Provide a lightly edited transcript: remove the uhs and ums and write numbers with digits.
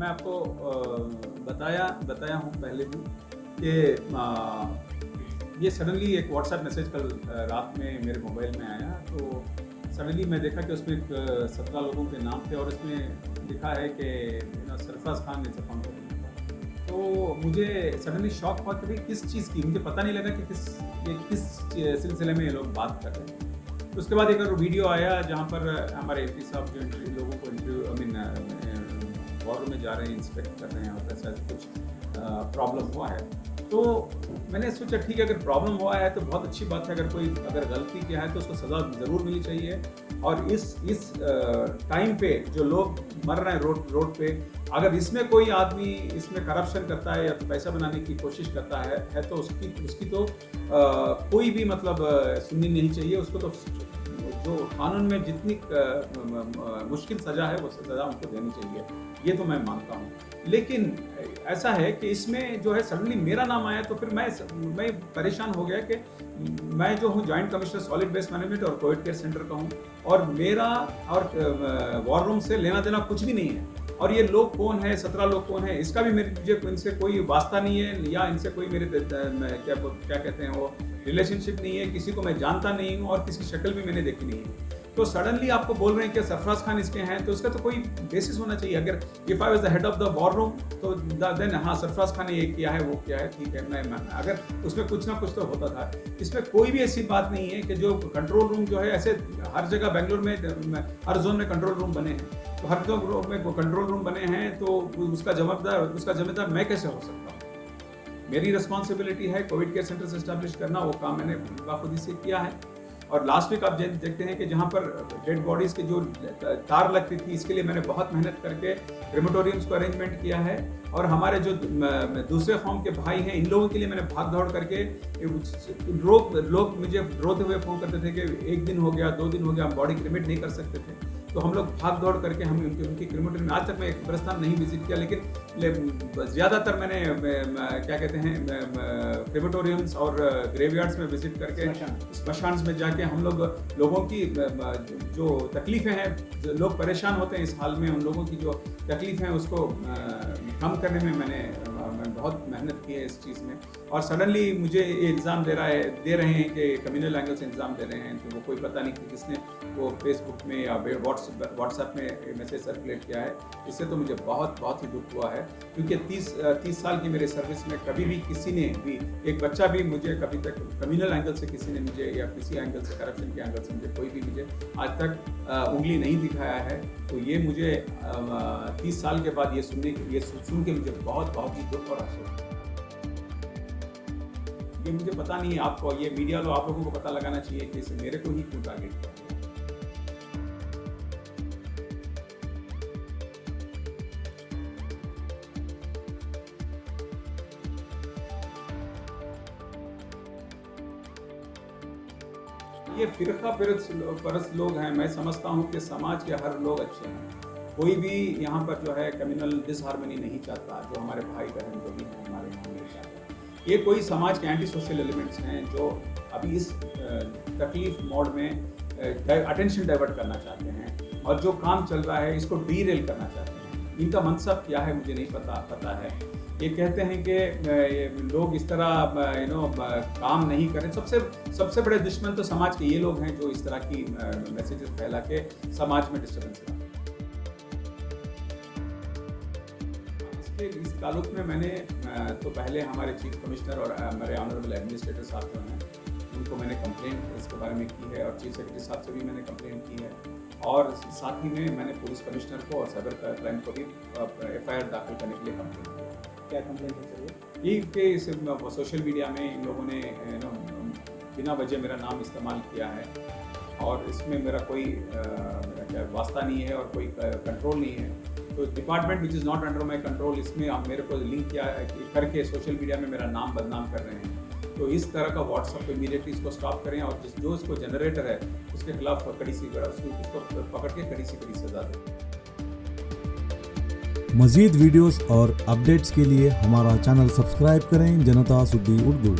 मैं आपको बताया हूँ पहले भी कि ये सडनली एक व्हाट्सएप मैसेज कल रात में मेरे मोबाइल में आया, तो सडनली मैं देखा कि उसमें 17 लोगों के नाम थे और इसमें लिखा है कि सरफराज खान इज अकाउंटेबल। तो मुझे सडनली शॉक हुआ कि भाई किस चीज़ की, मुझे पता नहीं लगा कि किस सिलसिले में ये लोग बात कर रहे हैं। तो उसके बाद एक और वीडियो आया जहाँ पर हमारे एमपी साहब जो लोगों को इंटरव्यू वॉर में जा रहे हैं, इंस्पेक्ट कर रहे हैं और ऐसा कुछ प्रॉब्लम हुआ है। तो मैंने सोचा ठीक है, अगर प्रॉब्लम हुआ है तो बहुत अच्छी बात है, अगर गलती किया है तो उसको सज़ा ज़रूर मिलनी चाहिए। और इस टाइम पे जो लोग मर रहे हैं रोड पे, अगर इसमें कोई आदमी इसमें करप्शन करता है या तो पैसा बनाने की कोशिश करता है तो उसकी तो कोई भी मतलब सुननी नहीं चाहिए। उसको तो जो कानून में जितनी मुश्किल सज़ा है वो सज़ा उनको देनी चाहिए, ये तो मैं मानता हूँ। लेकिन ऐसा है कि इसमें जो है सडनली मेरा नाम आया तो फिर मैं परेशान हो गया कि मैं जो हूँ joint commissioner solid waste management और कोविड केयर सेंटर का हूँ, और मेरा और वॉर रूम से लेना देना कुछ भी नहीं है। और ये लोग कौन है, 17 लोग कौन है, इसका भी मुझे इनसे कोई वास्ता नहीं है, या इनसे कोई मेरे क्या कहते हैं वो रिलेशनशिप नहीं है, किसी को मैं जानता नहीं हूँ और किसी शक्ल भी मैंने देखी नहीं है। तो सडनली आपको बोल रहे हैं कि सरफराज खान इसके हैं, तो इसका तो कोई बेसिस होना चाहिए। अगर if I was the head of the war room तो देन हाँ, सरफराज खान ने ये किया है, वो किया है, ठीक है, मैं अगर उसमें कुछ ना कुछ तो होता था। इसमें कोई भी ऐसी बात नहीं है कि जो कंट्रोल रूम जो है, ऐसे हर जगह बेंगलोर में हर जोन में कंट्रोल रूम बने हैं, तो हर जोन में कंट्रोल रूम बने हैं, तो उसका जिम्मेदार मैं कैसे हो सकता हूँ? मेरी रिस्पॉन्सिबिलिटी है कोविड केयर सेंटर एस्टैब्लिश करना, वो काम मैंने बाखुदी से किया है। और लास्ट वीक आप देखते हैं कि जहाँ पर डेड बॉडीज़ की जो तार लगती थी, इसके लिए मैंने बहुत मेहनत करके क्रेमेटोरियम्स को अरेंजमेंट किया है। और हमारे जो दूसरे कौम के भाई हैं, इन लोगों के लिए मैंने भाग दौड़ करके, लोग मुझे रोते हुए फ़ोन करते थे कि 1 दिन हो गया, 2 दिन हो गया, हम बॉडी क्रिमेट नहीं कर सकते थे। तो हम लोग भाग दौड़ करके हम उनकी क्रिमेटोरियम में, आज तक मैं एक कब्रिस्तान नहीं विजिट किया, लेकिन ज़्यादातर मैंने क्या कहते हैं क्रिमेटोरियम्स और ग्रेवयार्ड्स में विजिट करके, स्मशान में जाके हम लोगों की जो तकलीफ़ें हैं, लोग परेशान होते हैं इस हाल में, उन लोगों की जो तकलीफ़ हैं उसको कम करने में मैं बहुत मेहनत की है इस चीज़ में। और सडनली मुझे ये इल्ज़ाम दे रहे हैं कि कम्युनल एंगल से इल्ज़ाम दे रहे हैं, तो वो कोई पता नहीं कि किसने वो फेसबुक में या व्हाट्सएप में मैसेज सर्कुलेट किया है। इससे तो मुझे बहुत ही दुख हुआ है, क्योंकि 30 साल की मेरे सर्विस में कभी भी किसी ने भी, एक बच्चा भी मुझे कभी तक कम्युनल एंगल से किसी ने मुझे, या किसी एंगल से, करप्शन के एंगल से मुझे कोई भी मुझे आज तक उंगली नहीं दिखाया है। तो ये मुझे 30 साल के बाद ये सुन के मुझे बहुत ही दुख और अफसोस। ये मुझे पता नहीं है, आपको ये मीडिया लो, आप लोगों को पता लगाना चाहिए कि इसे मेरे को ही क्यों टारगेट किया। ये फिरका परस्त लोग हैं। मैं समझता हूँ कि समाज के हर लोग अच्छे हैं, कोई भी यहाँ पर जो है कम्युनल डिसहार्मनी नहीं चाहता। जो हमारे भाई बहन जो भी हैं हमारे यहाँ नहीं चाहते। ये कोई समाज के एंटी सोशल एलिमेंट्स हैं जो अभी इस तकलीफ मोड में अटेंशन डाइवर्ट करना चाहते हैं, और जो काम चल रहा है इसको डीरेल करना चाहते हैं। इनका मनसब क्या है मुझे नहीं पता है। ये कहते हैं कि लोग इस तरह काम नहीं करें। सबसे बड़े दुश्मन तो समाज के ये लोग हैं जो इस तरह की मैसेजेस फैला के समाज में डिस्टर्बेंस लाते हैं। इस ताल्लुक में मैंने तो पहले हमारे चीफ कमिश्नर और हमारे ऑनरेबल एडमिनिस्ट्रेटर साहब जो हैं उनको मैंने कंप्लेंट इसके बारे में की है, और चीफ सेक्रेटरी साहब से भी मैंने कंप्लेंट की है, और साथ ही में मैंने पुलिस कमिश्नर को और साइबर क्राइम को भी FIR दाखिल करने के लिए कंप्लेंट की है। क्या कंप्लेंट है सर? ये कि सोशल मीडिया में इन लोगों ने बिना वजह मेरा नाम इस्तेमाल किया है, और इसमें मेरा कोई क्या वास्ता नहीं है और कोई कंट्रोल नहीं है। तो department which is not under my control, इसमें आप मेरे को लिंक किया करके सोशल मीडिया में मेरा नाम बदनाम कर रहे हैं। तो इस तरह का व्हाट्सएप पे इमीडिएटली इसको स्टॉप करें, और जो इसको जनरेटर है उसके खिलाफ उसको पकड़ के कड़ी से सजा दें। मज़ीद वीडियोस और अपडेट्स के लिए हमारा चैनल सब्सक्राइब करें जनता सुद्दी उर्दू।